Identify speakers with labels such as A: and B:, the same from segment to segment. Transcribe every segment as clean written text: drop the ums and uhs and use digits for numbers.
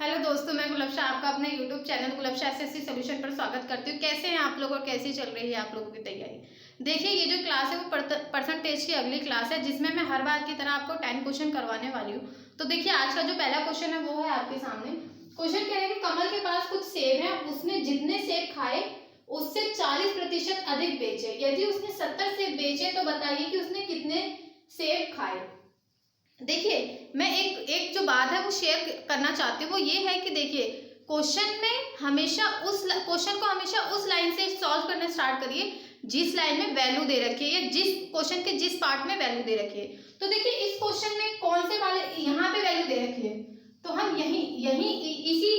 A: Hello दोस्तों, मैं गुलबशा आपका अपने यूट्यूब चैनल गुलबशा एसएससी सॉल्यूशन पर स्वागत करती हूँ। कैसे हैं आप लोग और कैसी चल रही है आप लोगों की तैयारी। देखिए, ये जो क्लास है वो परसेंटेज की अगली क्लास है, जिसमें मैं हर बार की तरह आपको 10 क्वेश्चन करवाने वाली हूँ। तो देखिए, आज का जो पहला क्वेश्चन है वो है आपके सामने। क्वेश्चन कह रहे हैं कि कमल के पास कुछ सेब है, उसने जितने सेब खाए उससे 40% अधिक बेचे। यदि उसने 70 सेब बेचे तो बताइए कि उसने कितने सेब खाए। देखिए, मैं एक जो बात है वो शेयर करना चाहती हूँ, वो ये है कि देखिए, क्वेश्चन में हमेशा क्वेश्चन को हमेशा उस लाइन से सॉल्व करना स्टार्ट करिए जिस लाइन में वैल्यू दे रखी है या जिस क्वेश्चन के जिस पार्ट में वैल्यू दे रखी है। तो देखिए, इस क्वेश्चन में कौन से वाले यहाँ पे वैल्यू दे रखी है, तो हम यही यही इसी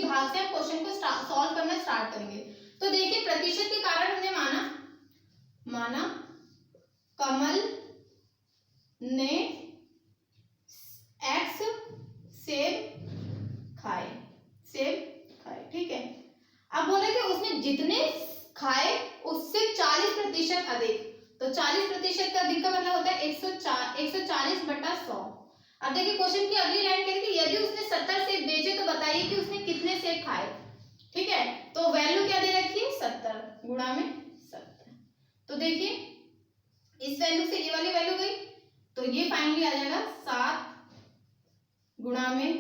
A: भाग से हम क्वेश्चन को सॉल्व करना स्टार्ट करेंगे। तो देखिए, प्रतिशत के कारण हमने माना कमल ने एक्स सेब खाए, ठीक है। अब बोले कि उसने जितने खाए उससे 40% अधिक, तो 40% का अधिक का मतलब होता है 140/100। अब देखिए, क्वेश्चन की अगली लाइन कह रही है कि यदि उसने 70 सेब बेचे तो बताइए कि उसने कितने सेब खाए, ठीक है। तो वैल्यू क्या दे रखी है, 70 गुणा में 70। तो देखिए, इस वैल्यू से ये वाली वैल्यू गई, तो ये फाइनली आ जाएगा 7 गुणा में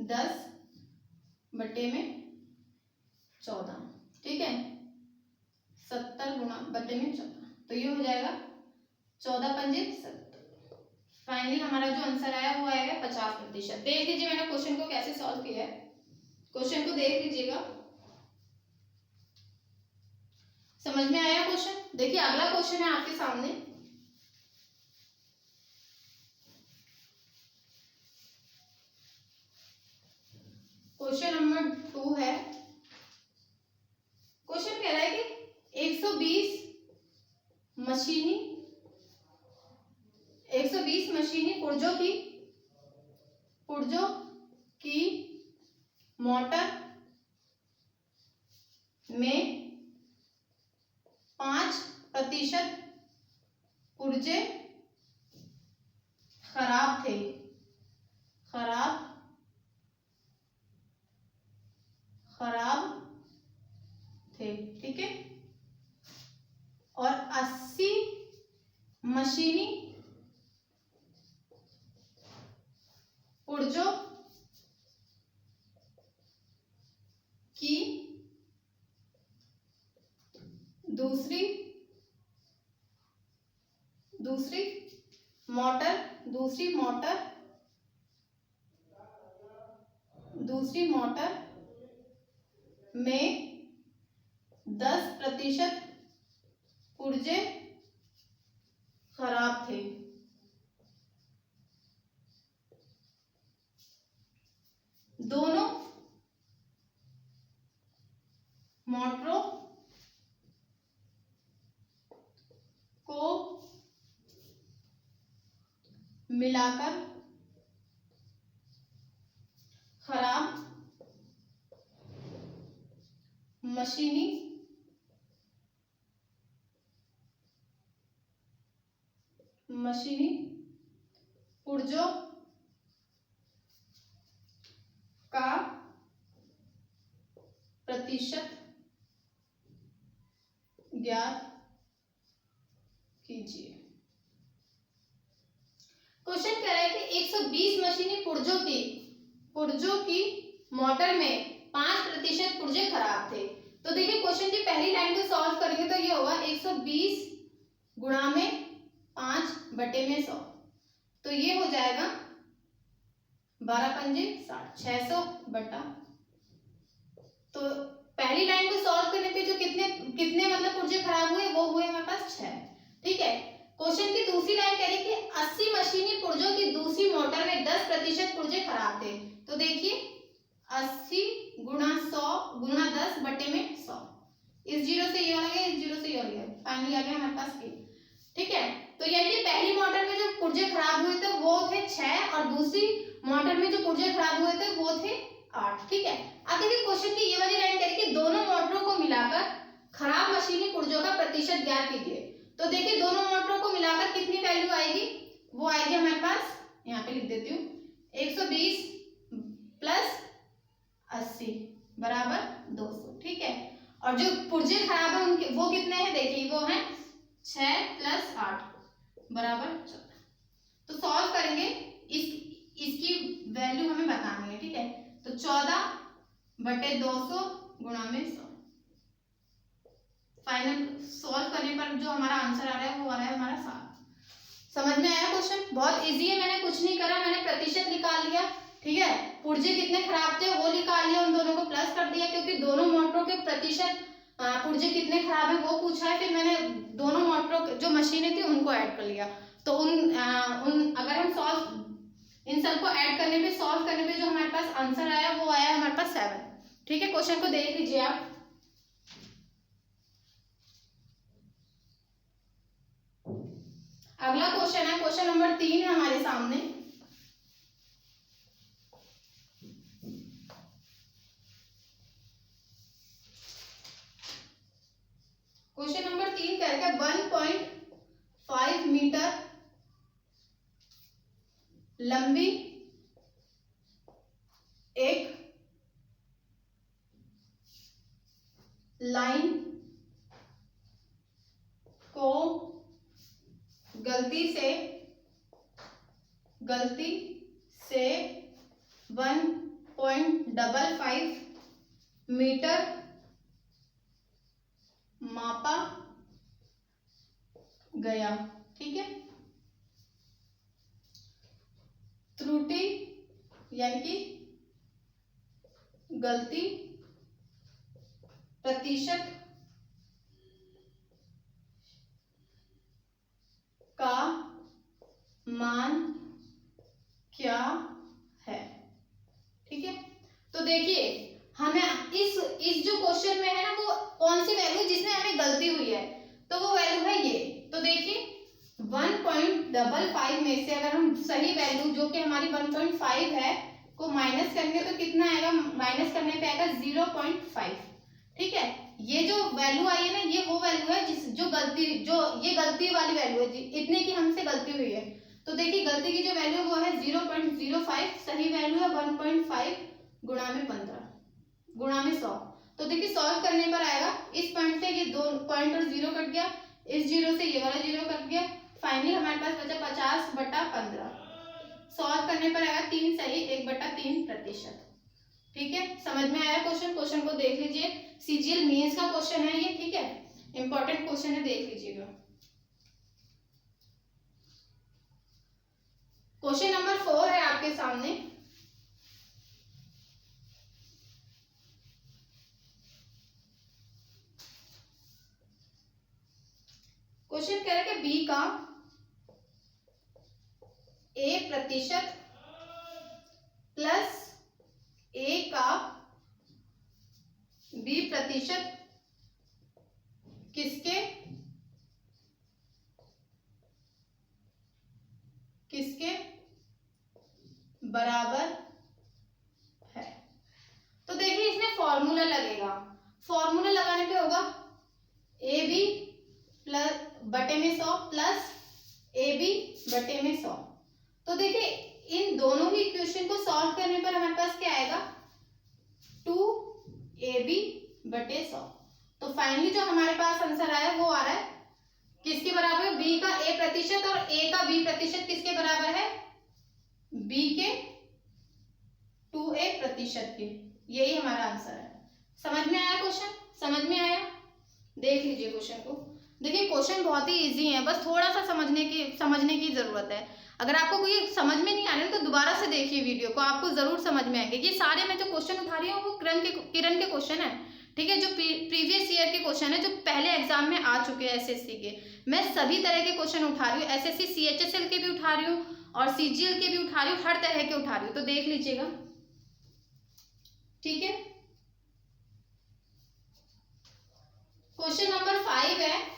A: 10/14, ठीक है। 70 गुणा बटे में 14, तो ये हो जाएगा 14 पंजे 70। फाइनली हमारा जो आंसर आया वो आएगा 50%। देख लीजिए मैंने क्वेश्चन को कैसे सॉल्व किया है, क्वेश्चन को देख लीजिएगा, समझ में आया क्वेश्चन। देखिए, अगला क्वेश्चन है आपके सामने। क्वेश्चन नंबर 2 है। क्वेश्चन कह रहा है कि 120 मशीनी पुर्जों की मोटर में 5% पुर्जे खराब थे, ठीक है। और 80 मशीनी पुर्जों की दूसरी मोटर में 10% पुर्जे खराब थे। दोनों मोटरों को मिलाकर खराब मशीनी पुर्जों का प्रतिशत ज्ञात कीजिए। क्वेश्चन कह रहा है कि 120 मशीनी पुर्जों की मोटर में 5% पुर्जे खराब थे। तो देखिए, क्वेश्चन की पहली लाइन को सॉल्व करेंगे तो ये होगा 120 गुणा में 5/100, तो ये हो जाएगा 12 पंजे 60, 600 बटा। तो पहली लाइन को सॉल्व करने पे जो कितने मतलब पुर्जे खराब हुए, वो हुए हमारे पास 6, ठीक है। क्वेश्चन की दूसरी लाइन कह रही कि 80 मशीनी पुर्जों की दूसरी मोटर में 10% पुर्जे खराब थे। तो देखिए, 80 गुणा 100 गुणा 10/100, इस जीरो से ये हो गया, इस जीरो से ये हो गया, फाइनली आ गया हमारे पास 8, ठीक है। तो यानी पहली मोटर में जो पुर्जे खराब हुए थे वो थे 6 और दूसरी मोटर में जो पुर्जे खराब हुए थे वो थे 8, ठीक है। अब देखिए, क्वेश्चन की ये वाली लाइन कह रही कि दोनों मोटरों को मिलाकर खराब मशीनी पुर्जों का प्रतिशत ज्ञात कीजिए। तो देखिए, दोनों मोटरों को मिलाकर कितनी वैल्यू आएगी, वो आएगी हमारे पास, यहाँ पे लिख देती हूँ, 120 प्लस बराबर 200। ठीक है, और जो पुर्जे खराब है उनके वो कितने हैं देखिए, वो हैं 6 + 8 बराबर 14। तो सॉल्व करेंगे, इसकी वैल्यू हमें बतानी है। ठीक है, तो 14/200 गुणा में 100। फाइनल सॉल्व करने पर जो हमारा आंसर आ रहा है वो आ रहा है हमारा 7। समझ में आया क्वेश्चन? बहुत इजी है, मैंने कुछ नहीं करा, मैंने प्रतिशत निकाल लिया। ठीक है, पुर्जे कितने खराब थे वो निकाल लिया, उन दोनों को प्लस कर दिया, क्योंकि दोनों मोटरों के प्रतिशत पुर्जे कितने खराब है वो पूछा है। फिर मैंने दोनों मोटरों जो मशीनें थी उनको ऐड कर लिया। तो अगर हम इन सबको ऐड करने पे, सॉल्व करने पे जो हमारे पास आंसर आया वो आया हमारे पास 7। ठीक है, क्वेश्चन को देख लीजिए आप। अगला क्वेश्चन है, क्वेश्चन नंबर 3 है हमारे सामने। क्वेश्चन नंबर 3 कह रहा है 1.5 मीटर लंबी एक लाइन को गलती से 1.55 मीटर मापा गया। ठीक है, त्रुटि यानी कि गलती प्रतिशत का मान क्या है। ठीक है, तो देखिए हमें इस जो क्वेश्चन में है ना, वो कौन सी वैल्यू जिसमें हमें गलती हुई है, तो वो वैल्यू है ये। तो देखिए 1.55 में से अगर हम सही वैल्यू जो कि हमारी 1.5 है को माइनस करेंगे तो कितना आएगा, माइनस करने पे आएगा 0.5। ठीक है, ये जो वैल्यू आई है ना, ये वो वैल्यू है ये गलती वाली वैल्यू है, इतने की हमसे गलती हुई है। तो देखिए गलती की जो वैल्यू वो है 0.05, सही वैल्यू है 1.5 गुणा में 15 गुणा में 100। तो देखिए सॉल्व करने पर आएगा, इस पॉइंट से ये 2 पॉइंट और 0 कट गया, इस 0 से ये वाला 0 कट गया, फाइनली हमारे पास बचा 50/15। सॉल्व करने पर आएगा 3 सही 1/3%। ठीक है, समझ में आया क्वेश्चन? क्वेश्चन को देख लीजिए, सीजीएल मेंस का क्वेश्चन है ये। ठीक है, इंपॉर्टेंट क्वेश्चन है, देख लीजिएगा। क्वेश्चन नंबर 4 है आपके सामने। क्वेश्चन कह रहा है कि बी का A% प्लस ए का B% किसके बराबर है। तो देखिए इसमें फॉर्मूला लगेगा, फॉर्मूला लगाने पे होगा AB प्लस बटे में 100 प्लस AB बटे में 100। तो देखिए इन दोनों ही इक्वेशन को सॉल्व करने पर हमारे पास क्या आएगा, 2AB बटे 100। तो फाइनली जो हमारे पास आंसर आया वो आ रहा है किसके बराबर, B का A% और A का B% किसके बराबर है, B के 2A% के। यही हमारा आंसर है। समझ में आया क्वेश्चन? समझ में आया? देख लीजिए क्वेश्चन को। देखिए क्वेश्चन बहुत ही इजी है, बस थोड़ा सा समझने की जरूरत है। अगर आपको कोई समझ में नहीं आ रहा है तो दोबारा से देखिए वीडियो को, आपको जरूर समझ में आएंगे। ये सारे मैं जो क्वेश्चन उठा रही हूँ वो किरण के क्वेश्चन है। ठीक है, जो प्रीवियस ईयर के क्वेश्चन है, जो पहले एग्जाम में आ चुके हैं एसएससी के, मैं सभी तरह के क्वेश्चन उठा रही हूँ। एसएससी सीएचएसएल के भी उठा रही हूँ और सीजीएल के भी उठा रही हूँ, हर तरह के उठा रही हूँ, तो देख लीजिएगा। ठीक है, क्वेश्चन नंबर 5 है।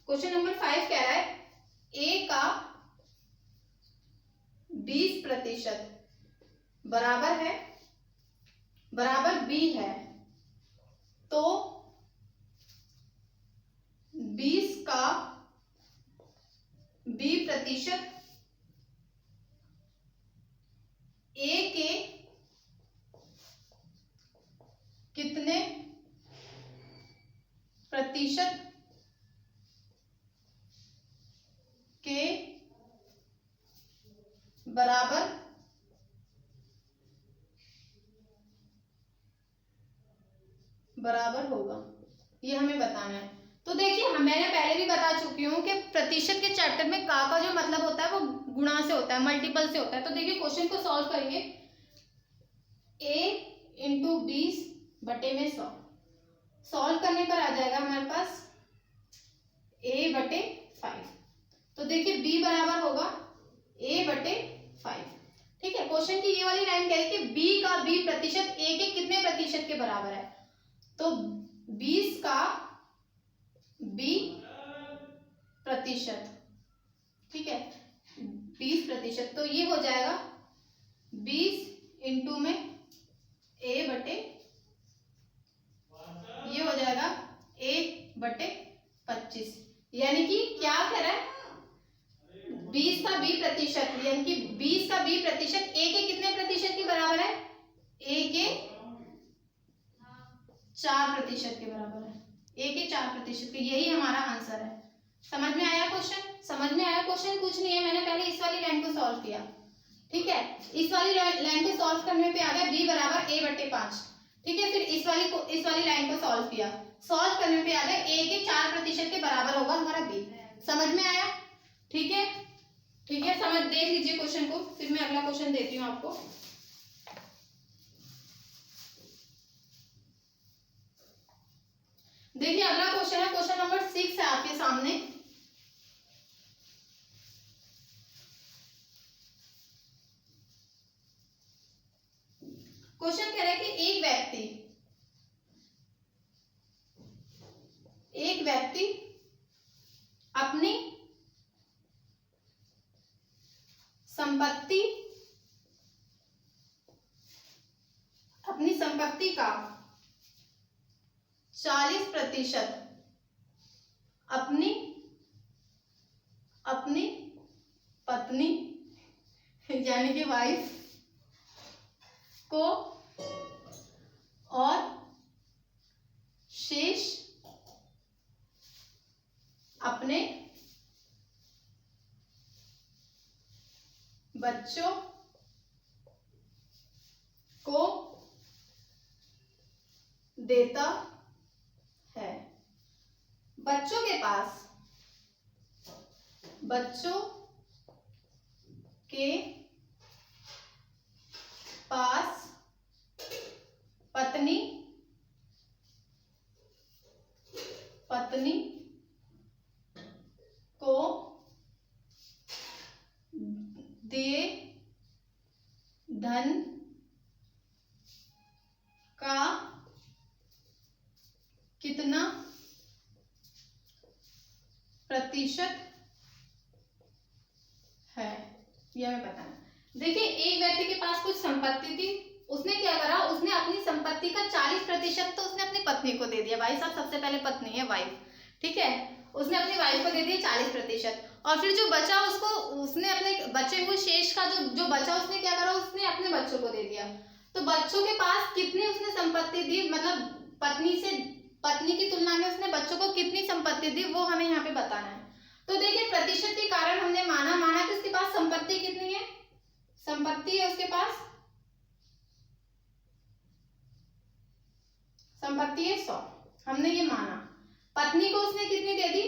A: क्वेश्चन नंबर 5 कह रहा है ए का 20% बराबर बी है, तो 20 का B% प्रतिशत ए के कितने प्रतिशत के बराबर होगा, ये हमें बताना है। तो देखिए मैंने पहले भी बता चुकी हूँ कि प्रतिशत के चैप्टर में का जो मतलब होता है वो गुणा से होता है, मल्टीपल से होता है। तो देखिए क्वेश्चन को सॉल्व करेंगे। a × 20/100 सॉल्व करने पर आ जाएगा हमारे पास a/5। तो देखिए b बराबर होगा a/5। ठीक है, क्वेश्चन की ये वाली लाइन कह रही है कि b का b प्रतिशत a के कितने प्रतिशत के बराबर है। तो 20 का b प्रतिशत, ठीक है 20%, तो ये हो जाएगा 20 इंटू में ये हो जाएगा a/25। यानी कि क्या कह रहा है, 20 का b प्रतिशत, यानी कि 20 का b प्रतिशत a के कितने प्रतिशत के बराबर है, a के 4% के बराबर है, a के 4% के। यही हमारा आंसर है। समझ में आया क्वेश्चन? समझ में आया क्वेश्चन? कुछ नहीं है, मैंने पहले इस वाली लाइन को सॉल्व किया। ठीक है, इस वाली लाइन को सॉल्व करने पे आ गया b बराबर a/5। ठीक है, फिर इस वाली लाइन को सॉल्व किया, सॉल्व करने पे आ गया a के 4% के बराबर होगा हमारा b। समझ में आया? ठीक है, ठीक है, समझ देख लीजिए क्वेश्चन को, फिर मैं अगला क्वेश्चन देती हूँ आपको। देखिए अगला क्वेश्चन है, क्वेश्चन नंबर 6 है आपके सामने। क्वेश्चन कह रहा है कि एक व्यक्ति अपनी संपत्ति का 40% अपनी पत्नी यानी कि वाइफ को और शेष अपने बच्चों को देता है। बच्चों के पास पत्नी को दिए धन का कितना प्रतिशत है, यह हमें बताना। देखिए एक व्यक्ति के पास कुछ संपत्ति थी, उसने क्या करा, उसने अपनी संपत्ति का 40% तो उसने अपनी पत्नी को दे दिया। भाई साहब सबसे पहले पत्नी है वाइफ, ठीक है, उसने अपनी वाइफ को दे दिया 40%, और फिर जो बचा उसने अपने बच्चे को, शेष का जो बचा उसने क्या करा, उसने अपने बच्चों को दे दिया। तो बच्चों के पास कितनी उसने संपत्ति दी, मतलब पत्नी की तुलना में उसने बच्चों को कितनी संपत्ति दी, वो हमें यहाँ पे बताना है। तो देखिए प्रतिशत के कारण हमने माना कि उसके पास संपत्ति कितनी है, संपत्ति है उसके पास, संपत्ति है 100, हमने ये माना। पत्नी को उसने कितनी दे दी,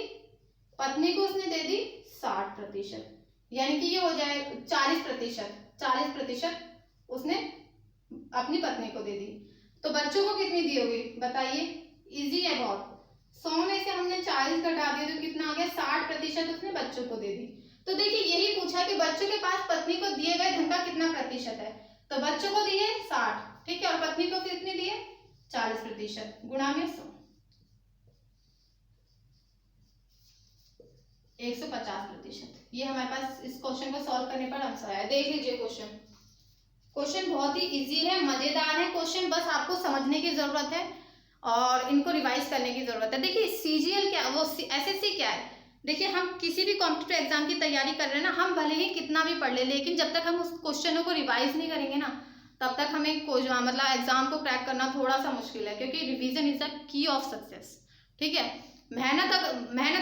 A: पत्नी को उसने दे दी 60%, यानी कि ये हो जाए 40% उसने अपनी पत्नी को दे दी। तो बच्चों को कितनी दी होगी बताइए, इजी है बहुत। 100 में से हमने 40 घटा दिया तो कितना आ गया, 60% उसने बच्चों को दे दी। तो देखिए यही पूछा कि बच्चों के पास पत्नी को दिए गए धन का कितना प्रतिशत है, तो बच्चों को दिए 60, ठीक है, और पत्नी को कितनी दिए 40%, गुणा में 100, 150%। ये हमारे पास इस क्वेश्चन को सॉल्व करने पर आंसर आया। देख लीजिए क्वेश्चन बहुत ही इजी है, मजेदार है क्वेश्चन, बस आपको समझने की जरूरत है और इनको रिवाइज करने की जरूरत है। देखिए सीजीएल क्या, वो एसएससी क्या है, देखिए हम किसी भी कॉम्पिटिटिव एग्जाम की तैयारी कर रहे हैं ना, हम भले ही कितना भी पढ़ ले, लेकिन जब तक हम उस क्वेश्चनों को रिवाइज नहीं करेंगे ना, तब तक हमें मतलब एग्जाम को क्रैक करना थोड़ा सा मुश्किल है, क्योंकि revision is the key of success. ठीक है, मेहनत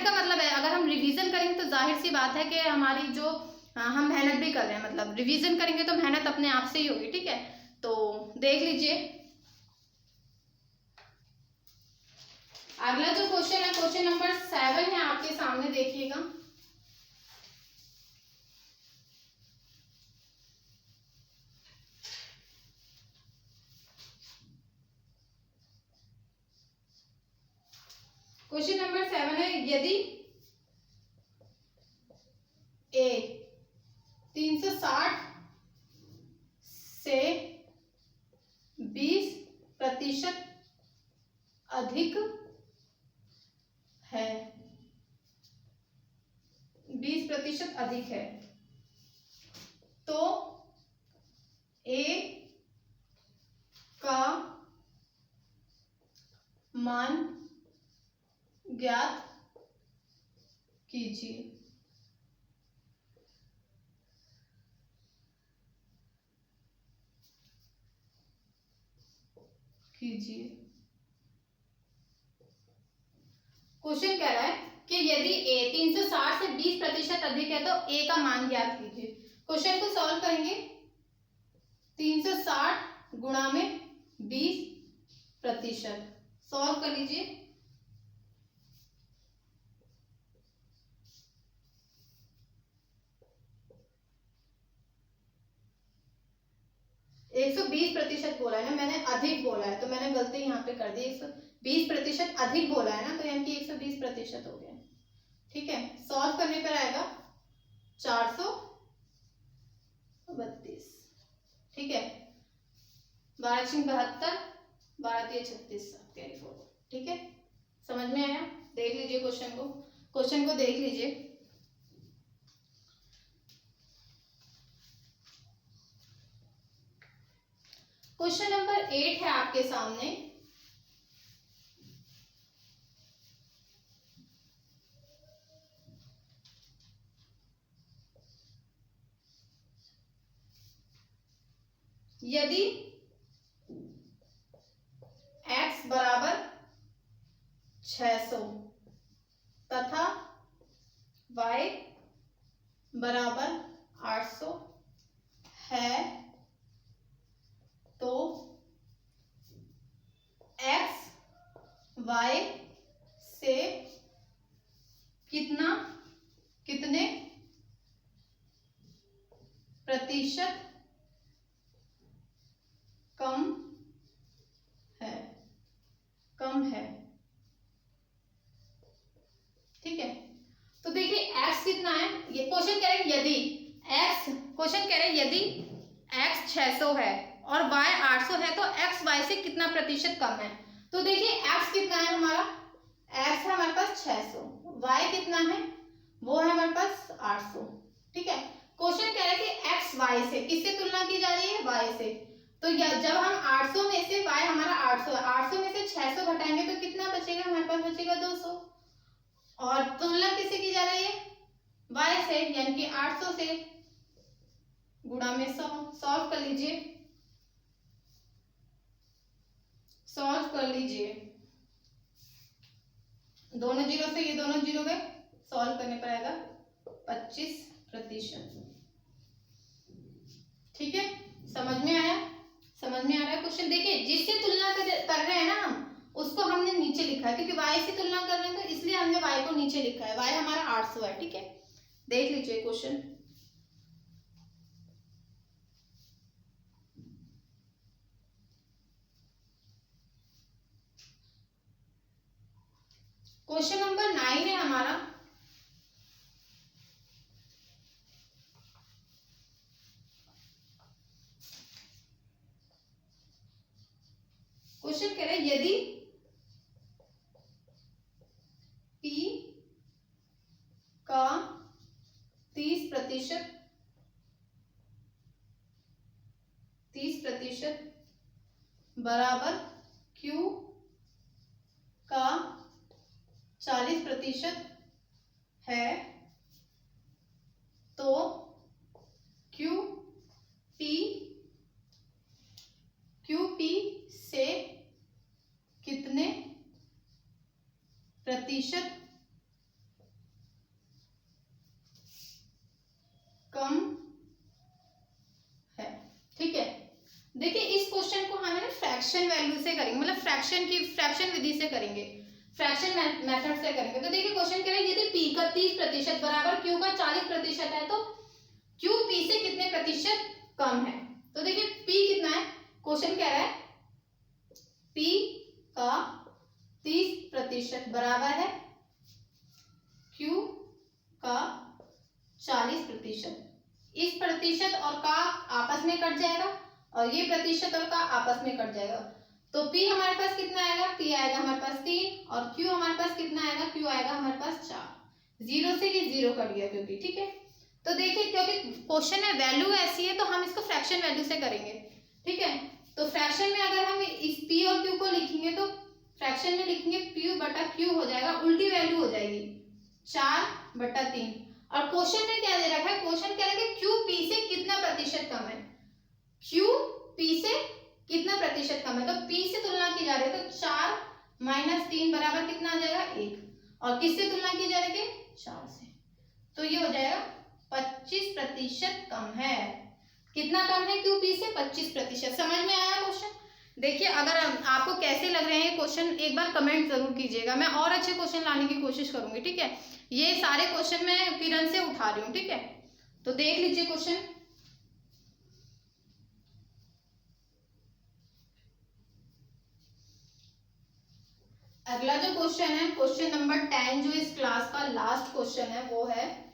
A: का मतलब है, अगर हम रिवीजन करेंगे तो जाहिर सी बात है कि हमारी जो हम मेहनत भी कर रहे हैं, मतलब रिवीजन करेंगे तो मेहनत अपने आप से ही होगी। ठीक है, तो देख लीजिए अगला जो क्वेश्चन है, क्वेश्चन नंबर 7 है आपके सामने, देखिएगा। क्वेश्चन नंबर 7 है, यदि ए 360 से 20% अधिक है, 20% अधिक है, तो ए का मान ज्ञात कीजिए। क्वेश्चन कह रहा है कि यदि ए 360 से 20% अधिक है तो ए का मान ज्ञात कीजिए। क्वेश्चन को सॉल्व करेंगे, 360 गुणा में 20%, सॉल्व कर लीजिए। एक 120% बोला है ना, मैंने अधिक बोला है तो मैंने गलती यहाँ पे कर दी, 120% अधिक बोला है ना, तो यानी कि 120% हो गया। ठीक है, सॉल्व करने पर आएगा 432। ठीक है, 12×72, 12×36, 24। ठीक है, समझ में आया? देख लीजिए क्वेश्चन को देख लीजिए। क्वेश्चन नंबर 8 है आपके सामने, यदि x बराबर 600 तथा y बराबर 800 है तो x y से कितने प्रतिशत कम है। ठीक है, तो देखिए x कितना है, ये क्वेश्चन कह रहे हैं यदि x 600 है और y 800 है तो x y से कितना प्रतिशत कम है। तो देखिए x कितना है हमारा, x है हमारे पास 600, y कितना है, वो है हमारे पास 800। ठीक है, क्वेश्चन कह रहे हैं कि x y से किससे तुलना की जा रही है, y से। तो जब हम 800 में से y हमारा 800 में से 600 घटाएंगे तो कितना बचेगा, हमारे पास बचेगा 200। और तुलना किससे की जा रही है, y से, यानी कि 800 से गुणा में 100। सॉल्व कर लीजिए, दोनों जीरो से ये दोनों जीरो गए, सॉल्व करने पर आएगा 25%। ठीक है, समझ में आ रहा है क्वेश्चन। देखिए जिससे तुलना कर रहे हैं ना हम, उसको हमने नीचे लिखा है, क्योंकि y से तुलना कर रहे हैं तो इसलिए हमने y को नीचे लिखा है। y हमारा 800 है। ठीक है, देख लीजिए क्वेश्चन। क्वेश्चन नंबर 9 है हमारा, क्वेश्चन कह रहे हैं यदि P का 30% बराबर Q का 40% है तो QP से कितने प्रतिशत कम है। ठीक है, देखिए इस क्वेश्चन को हम फ्रैक्शन वैल्यू से करेंगे, मतलब फ्रैक्शन विधि से करेंगे, फ्रैक्शन मेथड से करेंगे। तो देखिए क्वेश्चन कह रहा है यदि P का 30% बराबर Q का 40% है तो Q P से कितने प्रतिशत कम है। तो देखिए P कितना है, क्वेश्चन कह रहा है P का 30% बराबर है Q का 40%। इस प्रतिशत और का आपस में कट जाएगा और ये प्रतिशत और का आपस में कट जाएगा। तो P हमारे पास कितना आएगा, P आएगा हमारे पास 3 और Q हमारे पास कितना आएगा, Q आएगा हमारे पास 4। 0 से ये 0 कट गया क्योंकि। ठीक है, तो देखिए क्योंकि क्वेश्चन में वैल्यू ऐसी है तो हम इसको फ्रैक्शन वैल्यू से करेंगे। ठीक है, तो फ्रैक्शन में अगर हम इस P और Q को लिखेंगे तो फ्रैक्शन में लिखेंगे P बटा Q हो जाएगा, उल्टी वैल्यू हो जाएगी 4/3। और क्वेश्चन में क्या दे रखा है, क्वेश्चन कह रहा है कि Q P से कितना प्रतिशत कम है, Q P से कितना प्रतिशत कम है। तो P से तुलना की जा रही है तो 4 - 3 बराबर कितना आ जाएगा 1, और किससे तुलना की जा रही है 4 से, तो ये हो जाएगा 25% कम है। कितना कम है Q P से, 25%। समझ में आया क्वेश्चन। देखिए अगर आपको कैसे लग रहे हैं क्वेश्चन एक बार कमेंट जरूर कीजिएगा, मैं और अच्छे क्वेश्चन लाने की कोशिश करूंगी। ठीक है, ये सारे क्वेश्चन मैं किरण से उठा रही हूँ। ठीक है, तो देख लीजिए क्वेश्चन। अगला जो क्वेश्चन है, क्वेश्चन नंबर 10, जो इस क्लास का लास्ट क्वेश्चन है, वो है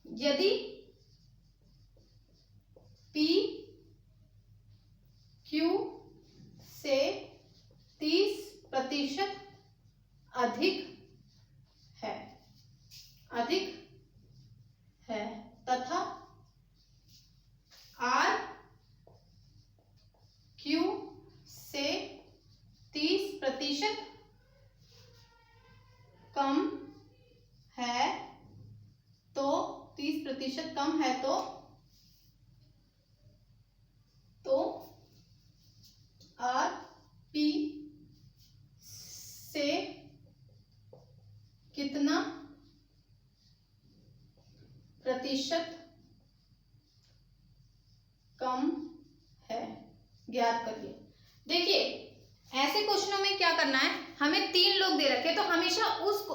A: यदि P Q से 30% अधिक है तथा R Q से 30% कम है तो 30% कम है तो R P से कितना प्रतिशत कम है, ज्ञात करिए। देखिए ऐसे क्वेश्चनों में क्या करना है, हमें 3 लोग दे रखे तो हमेशा उस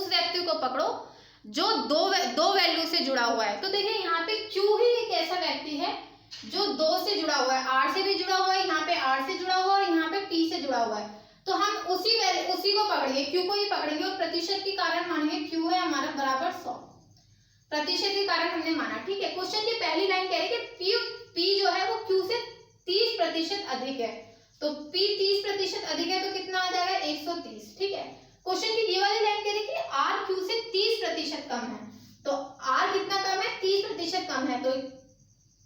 A: व्यक्ति को पकड़ो जो दो वैल्यू से जुड़ा हुआ है। तो देखिए यहाँ पे Q ही एक ऐसा व्यक्ति है जो 2 से जुड़ा हुआ है, R से भी जुड़ा हुआ है, यहाँ पे R से जुड़ा हुआ है और यहाँ पे P से जुड़ा हुआ है। तो हम उसी को पकड़ेंगे, Q को ही पकड़ेंगे और प्रतिशत के कारण मानेंगे Q है हमारा बराबर 100, प्रतिशत के कारण हमने माना। ठीक है, क्वेश्चन की पहली लाइन कह रही है कि P जो है वो Q से 30% अधिक है, तो P 30% अधिक है तो कितना आ जाएगा 130। ठीक है, क्वेश्चन की ये वाली लाइन कह रही है कि R Q से 30% कम है, तो R कितना कम है 30% कम है, तो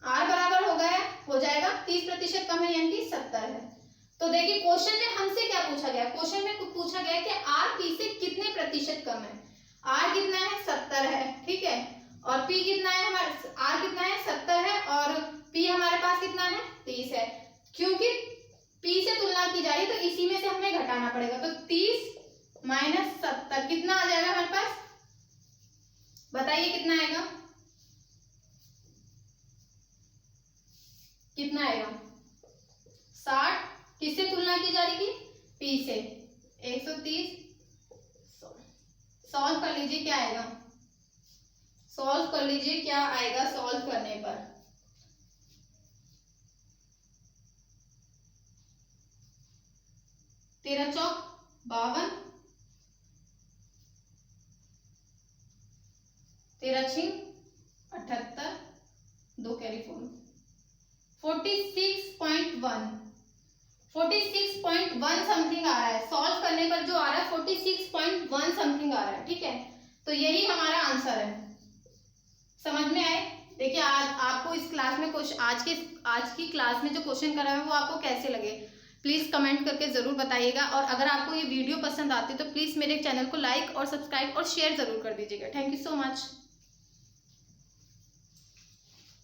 A: R बराबर हो जाएगा 30% कम है यानी कि 70 है। तो देखिए क्वेश्चन में हमसे क्या पूछा गया, क्वेश्चन में पूछा गया कि R P से कितने प्रतिशत कम है। R कितना है 70 है। ठीक है, और P कितना है, R कितना है 70 है और P हमारे पास कितना है 30 है। क्योंकि P से तुलना की जा रही है तो इसी में से हमें घटाना पड़ेगा, तो 30 - 70 कितना आ जाएगा हमारे पास, बताइए कितना आएगा, कितना आएगा 60। किससे तुलना की जा रही थी, P से, 130। सॉल्व कर लीजिए क्या आएगा, सॉल्व कर लीजिए क्या आएगा सॉल्व करने पर। तेरह चौक 52, 13 छिंग 78, 2 कैरी 46.1 समथिंग आ रहा है। सॉल्व करने पर जो आ रहा है 46.1 समथिंग आ रहा है। ठीक है, तो यही हमारा आंसर है। समझ में आए। देखिए आज आपको इस क्लास में आज की क्लास में जो क्वेश्चन करा है वो आपको कैसे लगे। प्लीज़ कमेंट करके ज़रूर बताइएगा। और अगर आपको ये वीडियो पसंद आती है तो प्लीज़ मेरे चैनल को लाइक और सब्सक्राइब और शेयर ज़रूर कर दीजिएगा। Thank you so much.